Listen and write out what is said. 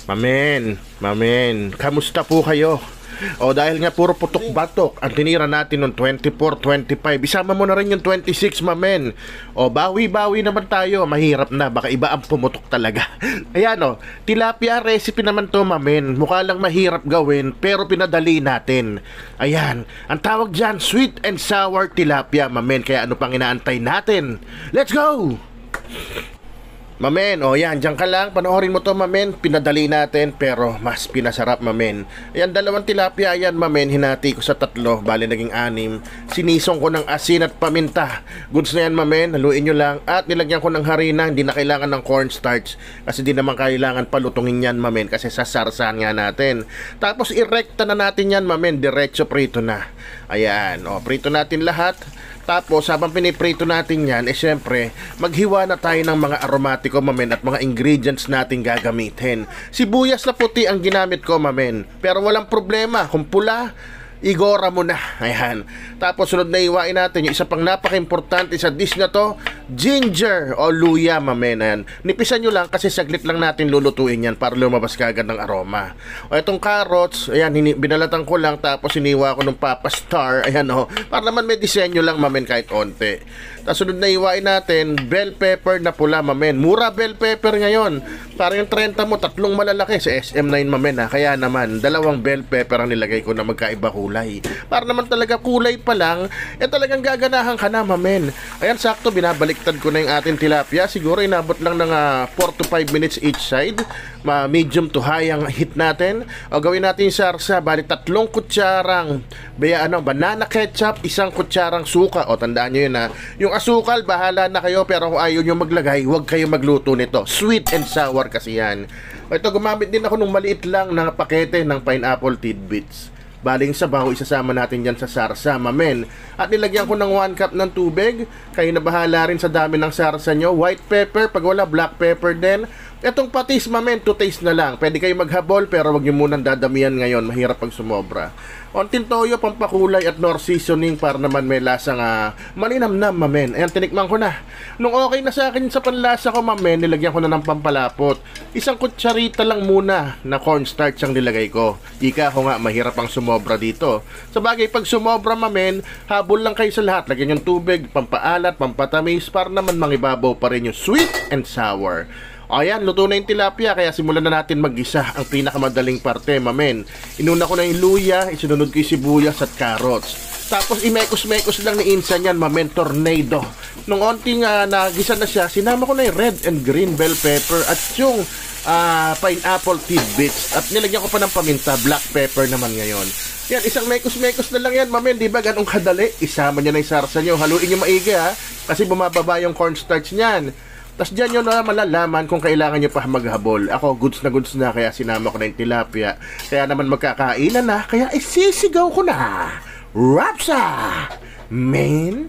Mamen, kamusta po kayo? O dahil nga puro putok-batok ang tinira natin noong 24, 25, isama mo na rin yung 26, mamen. O bawi-bawi naman tayo, mahirap na, baka iba ang pumutok talaga. Ayan o, tilapia recipe naman to, mamen. Mukha lang mahirap gawin, pero pinadali natin. Ayan, ang tawag dyan, sweet and sour tilapia, mamen. Kaya ano pang inaantay natin? Let's go! Mamen, yan, dyan ka lang, panoorin mo to, mamen. Pinadali natin, pero mas pinasarap, mamen. Ayan, 2 tilapia, yan, mamen. Hinati ko sa 3, bali naging 6. Sinisong ko ng asin at paminta. Goods na yan, mamen, haluin nyo lang. At nilagyan ko ng harina, hindi na kailangan ng cornstarch. Kasi di naman kailangan palutungin yan, mamen. Kasi sasarsahan nga natin. Tapos irekta na natin yan, mamen. Diretso prito na. Ayan, prito natin lahat. Tapos, habang piniprito natin yan, syempre, maghiwa na tayo ng mga aromatiko, mamen, at mga ingredients natin gagamitin. Sibuyas na puti ang ginamit ko, mamen. Pero walang problema, kung pula, igora mo na. Ayan. Tapos sunod na iwain natin yung isa pang napaka-importante sa dish na to, ginger o luya, mamen. Ayan. Nipisan nyo lang kasi saglit lang natin lulutuin yan para lumabas kagad ng aroma. O itong carrots, ayan, binalatan ko lang tapos iniwa ko ng Papa Star. Ayan para naman may disenyo lang, mamen, kahit onte. Tapos sunod na iwain natin, bell pepper na pula, mamen. Mura bell pepper ngayon. Parang yung 30 mo, 3 malalaki sa SM9, mamen. Kaya naman, 2 bell pepper ang nilagay ko na magkaiba kulay. Para naman talaga kulay pa lang, talagang gaganahan ka na, mamen. Ayan, sakto, binabaliktad ko na yung ating tilapia. Siguro inabot lang ng 4 to 5 minutes each side. Medium to high ang heat natin. O gawin natin yung sarsa, bali 3 kutsarang banana ketchup, 1 kutsarang suka. O tandaan nyo yun yung asukal, bahala na kayo, pero kung ayaw nyo maglagay, huwag kayo magluto nito. Sweet and sour kasi yan. O ito, gumamit din ako ng maliit lang na pakete ng pineapple tidbits. Baling sabaw, isasama natin dyan sa sarsa, mamen. At nilagyan ko ng 1 cup ng tubig. Kayo na bahala rin sa dami ng sarsa nyo. White pepper, pag wala, black pepper din. Etong patis, mamen, to taste na lang. Pwede kayo maghabol, pero wag nyo munang dadamihan ngayon. Mahirap pag sumobra. Onting toyo, pampakulay at nor seasoning para naman may lasang malinamnam, mamen. Ayan, tinikman ko na. Nung okay na sa akin sa panlasa ko, mamen, nilagyan ko na ng pampalapot. 1 kutsarita lang muna na cornstarch ang nilagay ko. Ika ko nga, mahirap ang sumobra dito. Sa bagay, pag sumobra, mamen, habol lang kayo sa lahat. Lagyan yung tubig, pampaalat, pampatamis, para naman mangibabaw pa rin yung sweet and sour. Ayan, luto na yung tilapia, kaya simulan na natin mag-gisa ang pinakamadaling parte, mamen. Inuna ko na yung luya, isinunod ko yung sibuyas at carrots. Tapos imekos-mekos lang ni Insan yan, mamen, tornado. Nung onting nagisa na siya, sinama ko na yung red and green bell pepper at yung pineapple tidbits. At nilagyan ko pa ng paminta, black pepper naman ngayon. Yan, isang mekos-mekos na lang yan, mamen. Di ba ganong kadali? Isama nyo na yung sarsa nyo. Haluin nyo maigi, kasi bumababa yung cornstarch niyan. Tapos dyan nyo na malalaman kung kailangan nyo pa maghabol. Ako, goods na, kaya sinama ko na yung tilapia. Kaya naman magkakainan na, kaya isisigaw ko na. Rapsa! Man!